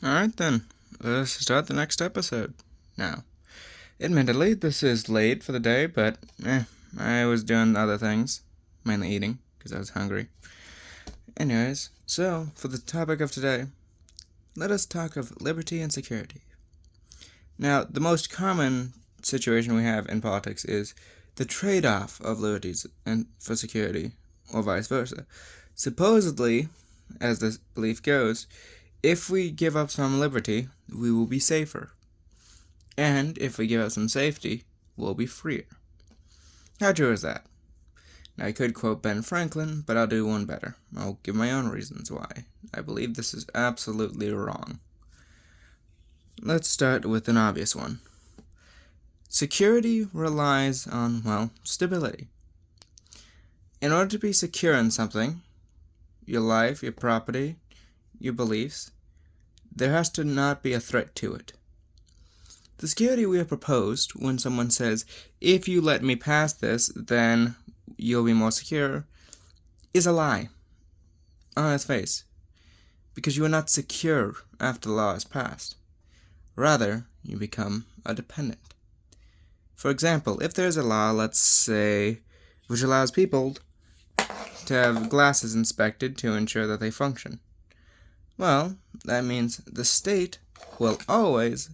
Alright then, let's start the next episode. Now, admittedly, this is late for the day, but I was doing other things, mainly eating, because I was hungry. Anyways, so, for the topic of today, let us talk of liberty and security. Now, the most common situation we have in politics is the trade-off of liberties and for security, or vice versa. Supposedly, as the belief goes, if we give up some liberty, we will be safer. And if we give up some safety, we'll be freer. How true is that? Now, I could quote Ben Franklin, but I'll do one better. I'll give my own reasons why I believe this is absolutely wrong. Let's start with an obvious one. Security relies on, stability. In order to be secure in something, your life, your property, your beliefs, there has to not be a threat to it. The security we have proposed when someone says, if you let me pass this, then you'll be more secure, is a lie on its face, because you are not secure after the law is passed. Rather, you become a dependent. For example, if there's a law, let's say, which allows people to have glasses inspected to ensure that they function, well, that means the state will always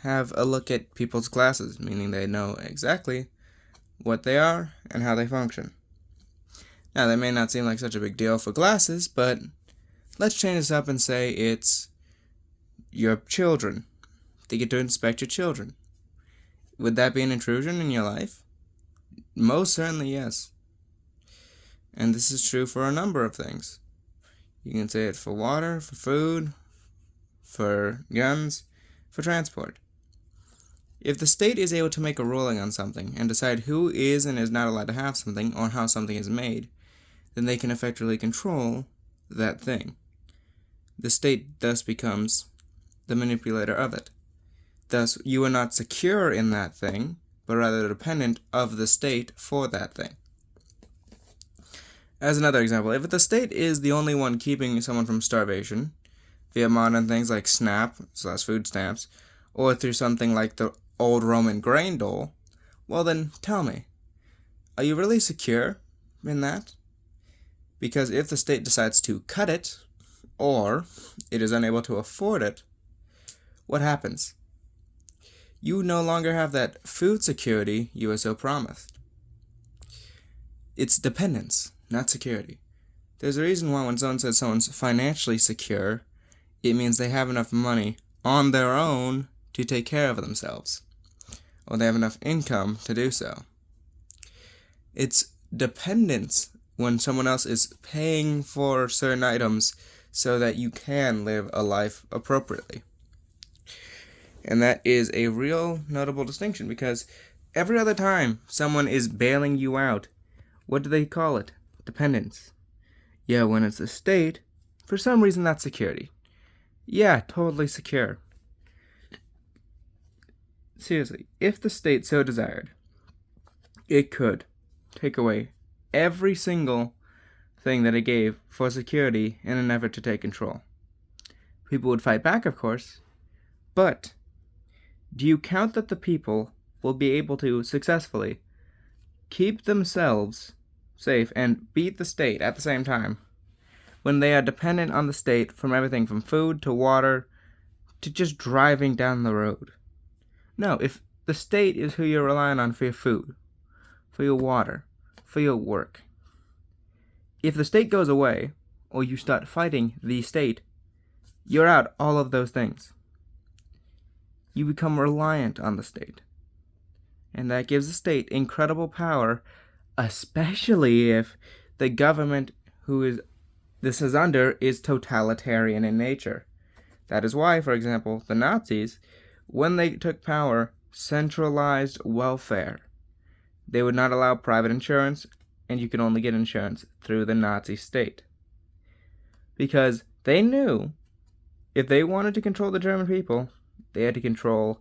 have a look at people's glasses, meaning they know exactly what they are and how they function. Now, that may not seem like such a big deal for glasses, but let's change this up and say it's your children. They get to inspect your children. Would that be an intrusion in your life? Most certainly, yes. And this is true for a number of things. You can say it for water, for food, for guns, for transport. If the state is able to make a ruling on something and decide who is and is not allowed to have something or how something is made, then they can effectively control that thing. The state thus becomes the manipulator of it. Thus, you are not secure in that thing, but rather dependent of the state for that thing. As another example, if the state is the only one keeping someone from starvation, via modern things like SNAP/food stamps, or through something like the old Roman grain dole, well then, tell me, are you really secure in that? Because if the state decides to cut it, or it is unable to afford it, what happens? You no longer have that food security you were so promised. It's dependence, not security. There's a reason why when someone says someone's financially secure, it means they have enough money on their own to take care of themselves, or they have enough income to do so. It's dependence when someone else is paying for certain items so that you can live a life appropriately. And that is a real notable distinction, because every other time someone is bailing you out, what do they call it? Dependence. Yeah, when it's the state, for some reason that's security. Yeah, totally secure. Seriously, if the state so desired, it could take away every single thing that it gave for security in an effort to take control. People would fight back, of course, but do you count that the people will be able to successfully keep themselves safe and beat the state at the same time when they are dependent on the state from everything from food to water to just driving down the road? No, if the state is who you're relying on for your food, for your water, for your work, if the state goes away, or you start fighting the state, you're out all of those things. You become reliant on the state. And that gives the state incredible power, especially if the government this is under is totalitarian in nature. That is why, for example, the Nazis, when they took power, centralized welfare. They would not allow private insurance, and you could only get insurance through the Nazi state. Because they knew if they wanted to control the German people, they had to control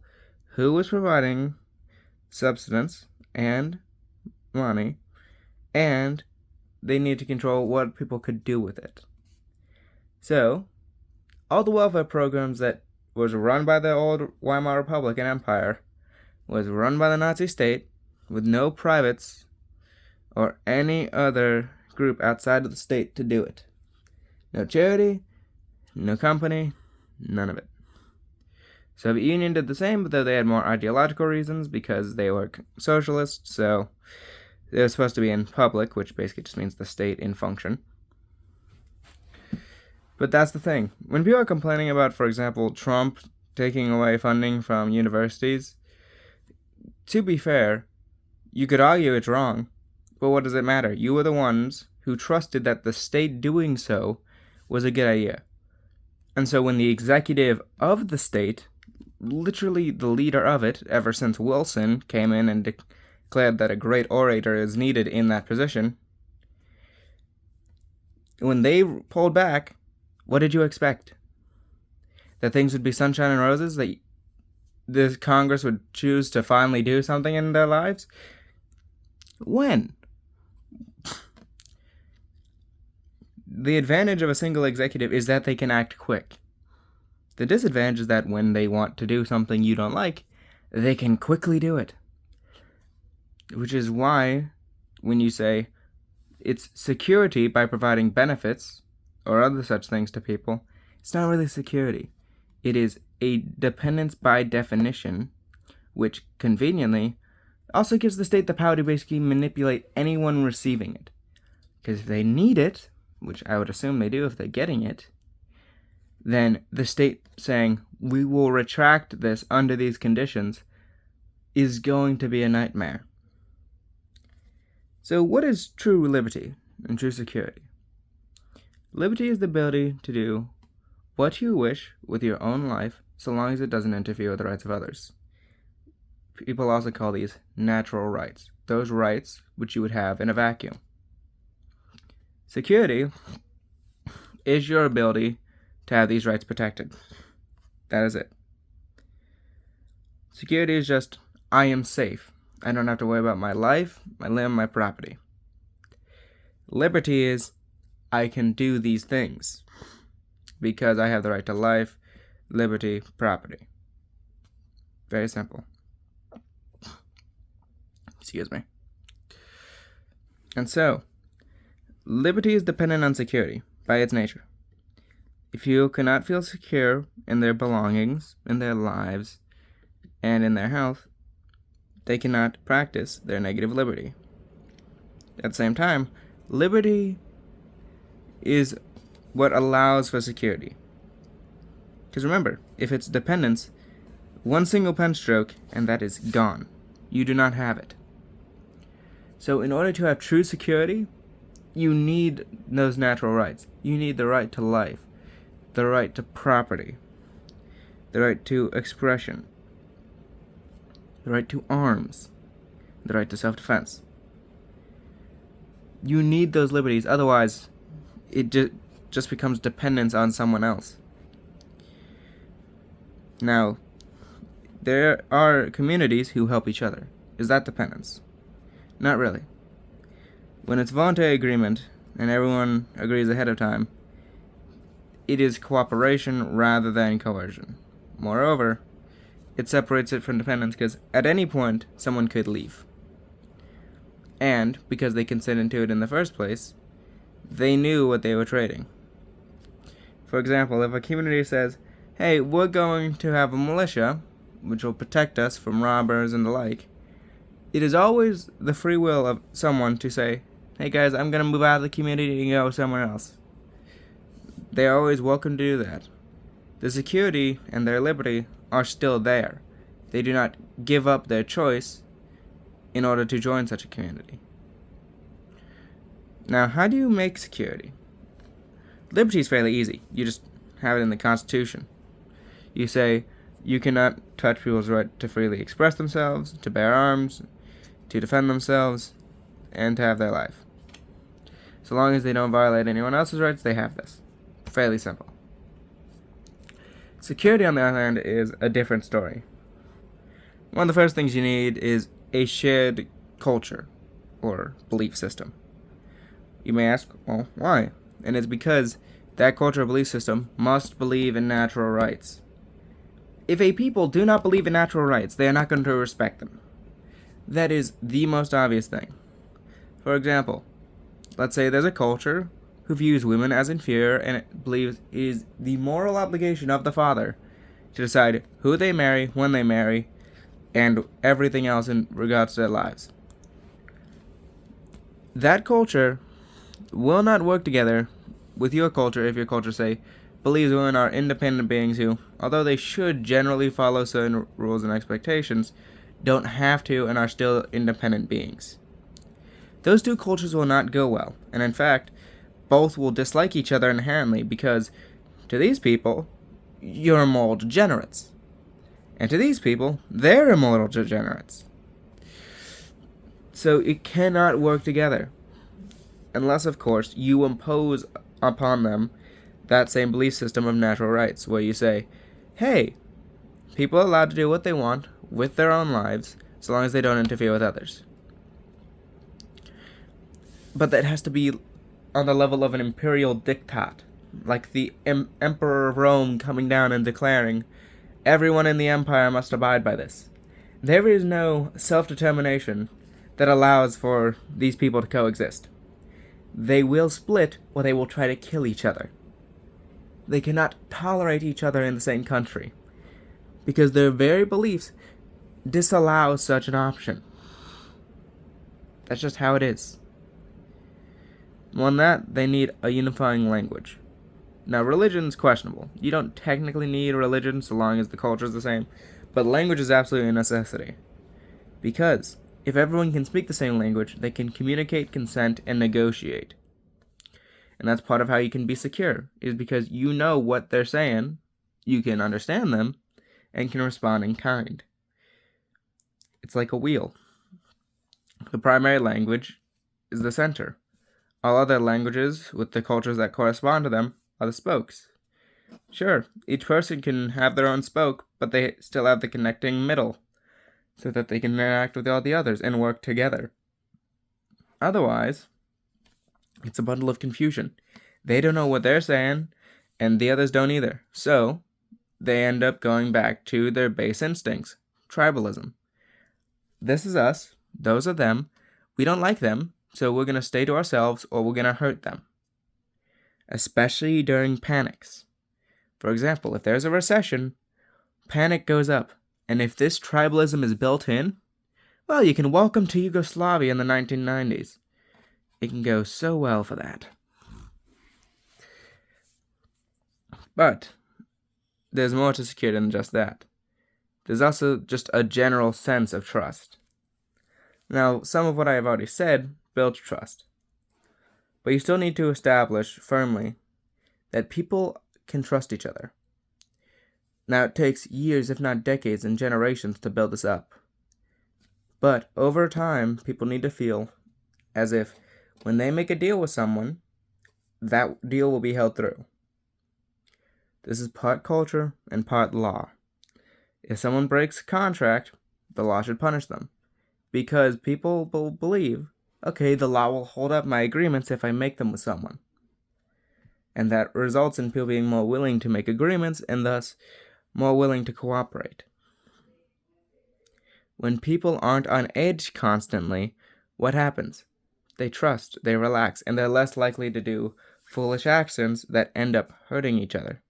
who was providing subsistence and money, and they needed to control what people could do with it. So, all the welfare programs that was run by the old Weimar Republic and Empire was run by the Nazi state with no privates or any other group outside of the state to do it. No charity, no company, none of it. Soviet Union did the same, but though they had more ideological reasons because they were socialists, so they were supposed to be in public, which basically just means the state in function. But that's the thing. When people are complaining about, for example, Trump taking away funding from universities, to be fair, you could argue it's wrong, but what does it matter? You were the ones who trusted that the state doing so was a good idea. And so when the executive of the state, literally the leader of it, ever since Wilson came in and declared that a great orator is needed in that position, when they pulled back, what did you expect? That things would be sunshine and roses? That the Congress would choose to finally do something in their lives? When? The advantage of a single executive is that they can act quick. The disadvantage is that when they want to do something you don't like, they can quickly do it. Which is why, when you say it's security by providing benefits or other such things to people, it's not really security. It is a dependence by definition, which conveniently also gives the state the power to basically manipulate anyone receiving it. Because if they need it, which I would assume they do if they're getting it, then the state saying, we will retract this under these conditions, is going to be a nightmare. So what is true liberty and true security? Liberty is the ability to do what you wish with your own life, so long as it doesn't interfere with the rights of others. People also call these natural rights, those rights which you would have in a vacuum. Security is your ability to have these rights protected. That is it. Security is just, I am safe. I don't have to worry about my life, my limb, my property. Liberty is, I can do these things because I have the right to life, liberty, property. Very simple. Excuse me. And so, liberty is dependent on security by its nature. If you cannot feel secure in their belongings, in their lives, and in their health, they cannot practice their negative liberty. At the same time, liberty is what allows for security. Because remember, if it's dependence, one single pen stroke and that is gone. You do not have it. So in order to have true security, you need those natural rights. You need the right to life, the right to property, the right to expression, the right to arms, the right to self-defense. You need those liberties, otherwise it just becomes dependence on someone else. Now, there are communities who help each other. Is that dependence? Not really. When it's voluntary agreement, and everyone agrees ahead of time, it is cooperation rather than coercion. Moreover, it separates it from dependence because at any point, someone could leave. And, because they consented to it in the first place, they knew what they were trading. For example, if a community says, hey, we're going to have a militia, which will protect us from robbers and the like, it is always the free will of someone to say, hey guys, I'm going to move out of the community and go somewhere else. They are always welcome to do that. The security and their liberty are still there. They do not give up their choice in order to join such a community. Now, how do you make security? Liberty is fairly easy. You just have it in the Constitution. You say you cannot touch people's right to freely express themselves, to bear arms, to defend themselves, and to have their life. So long as they don't violate anyone else's rights, they have this. Fairly simple. Security, on the other hand, is a different story. One of the first things you need is a shared culture or belief system. You may ask, well, why? And it's because that culture or belief system must believe in natural rights. If a people do not believe in natural rights, they are not going to respect them. That is the most obvious thing. For example, let's say there's a culture who views women as inferior and it believes it is the moral obligation of the father to decide who they marry, when they marry, and everything else in regards to their lives. That culture will not work together with your culture if your culture, say, believes women are independent beings who, although they should generally follow certain rules and expectations, don't have to and are still independent beings. Those two cultures will not go well, and in fact, both will dislike each other inherently because, to these people, you're immoral degenerates. And to these people, they're immoral degenerates. So it cannot work together. Unless, of course, you impose upon them that same belief system of natural rights, where you say, hey, people are allowed to do what they want with their own lives, so long as they don't interfere with others. But that has to be on the level of an imperial diktat, like the Emperor of Rome coming down and declaring, everyone in the empire must abide by this. There is no self-determination that allows for these people to coexist. They will split, or they will try to kill each other. They cannot tolerate each other in the same country, because their very beliefs disallow such an option. That's just how it is. On that, they need a unifying language. Now, religion's questionable. You don't technically need a religion so long as the culture is the same, but language is absolutely a necessity. Because if everyone can speak the same language, they can communicate, consent, and negotiate. And that's part of how you can be secure, is because you know what they're saying, you can understand them, and can respond in kind. It's like a wheel. The primary language is the center. All other languages, with the cultures that correspond to them, are the spokes. Sure, each person can have their own spoke, but they still have the connecting middle, so that they can interact with all the others and work together. Otherwise, it's a bundle of confusion. They don't know what they're saying, and the others don't either. So, they end up going back to their base instincts, tribalism. This is us, those are them, we don't like them, so we're going to stay to ourselves or we're going to hurt them. Especially during panics. For example, if there's a recession, panic goes up. And if this tribalism is built in, well, you can welcome to Yugoslavia in the 1990s. It can go so well for that. But there's more to security than just that. There's also just a general sense of trust. Now, some of what I have already said builds trust. But you still need to establish firmly that people can trust each other. Now, it takes years, if not decades and generations to build this up. But over time, people need to feel as if when they make a deal with someone, that deal will be held through. This is part culture and part law. If someone breaks a contract, the law should punish them. Because people will believe, okay, the law will hold up my agreements if I make them with someone. And that results in people being more willing to make agreements and thus more willing to cooperate. When people aren't on edge constantly, what happens? They trust, they relax, and they're less likely to do foolish actions that end up hurting each other.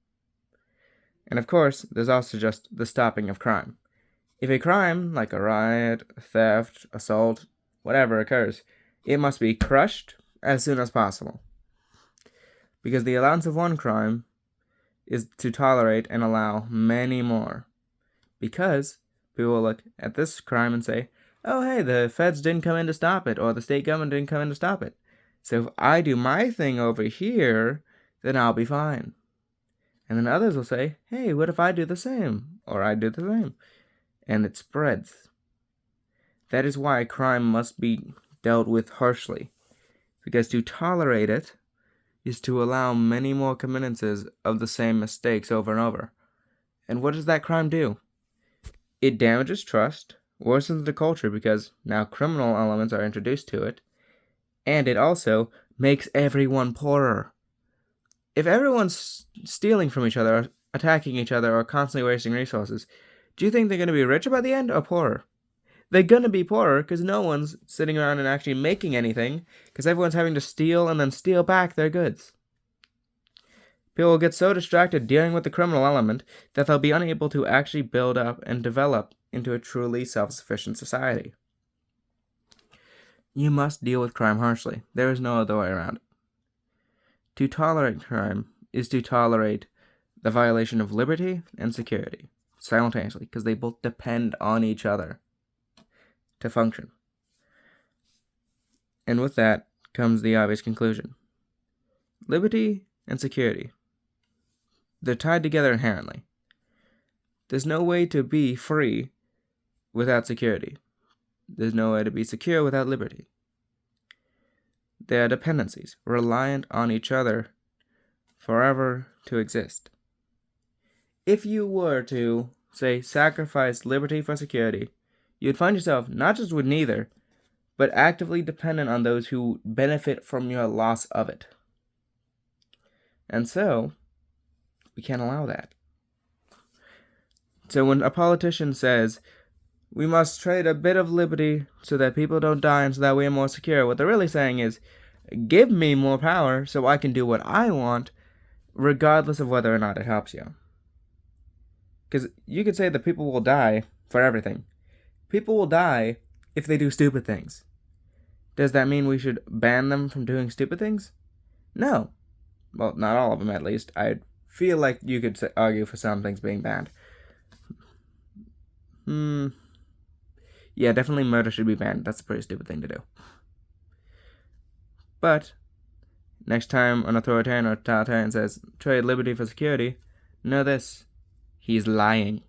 And of course, there's also just the stopping of crime. If a crime, like a riot, theft, assault, whatever occurs, it must be crushed as soon as possible. Because the allowance of one crime is to tolerate and allow many more. Because people will look at this crime and say, oh hey, the feds didn't come in to stop it, or the state government didn't come in to stop it. So if I do my thing over here, then I'll be fine. And then others will say, hey, what if I do the same? Or I do the same. And it spreads. That is why crime must be dealt with harshly. Because to tolerate it is to allow many more committances of the same mistakes over and over. And what does that crime do? It damages trust, worsens the culture because now criminal elements are introduced to it, and it also makes everyone poorer. If everyone's stealing from each other, or attacking each other, or constantly wasting resources, do you think they're going to be richer by the end or poorer? They're going to be poorer because no one's sitting around and actually making anything because everyone's having to steal and then steal back their goods. People will get so distracted dealing with the criminal element that they'll be unable to actually build up and develop into a truly self-sufficient society. You must deal with crime harshly. There is no other way around it. To tolerate crime is to tolerate the violation of liberty and security simultaneously, because they both depend on each other to function. And with that comes the obvious conclusion. Liberty and security, they're tied together inherently. There's no way to be free without security. There's no way to be secure without liberty. They are dependencies, reliant on each other forever to exist. If you were to, say, sacrifice liberty for security, you'd find yourself not just with neither, but actively dependent on those who benefit from your loss of it. And so, we can't allow that. So when a politician says, we must trade a bit of liberty so that people don't die and so that we are more secure, what they're really saying is, give me more power so I can do what I want, regardless of whether or not it helps you. Because you could say that people will die for everything. People will die if they do stupid things. Does that mean we should ban them from doing stupid things? No. Well, not all of them, at least. I feel like you could argue for some things being banned. Yeah, definitely murder should be banned. That's a pretty stupid thing to do. But next time an authoritarian or totalitarian says, trade liberty for security, know this. He's lying.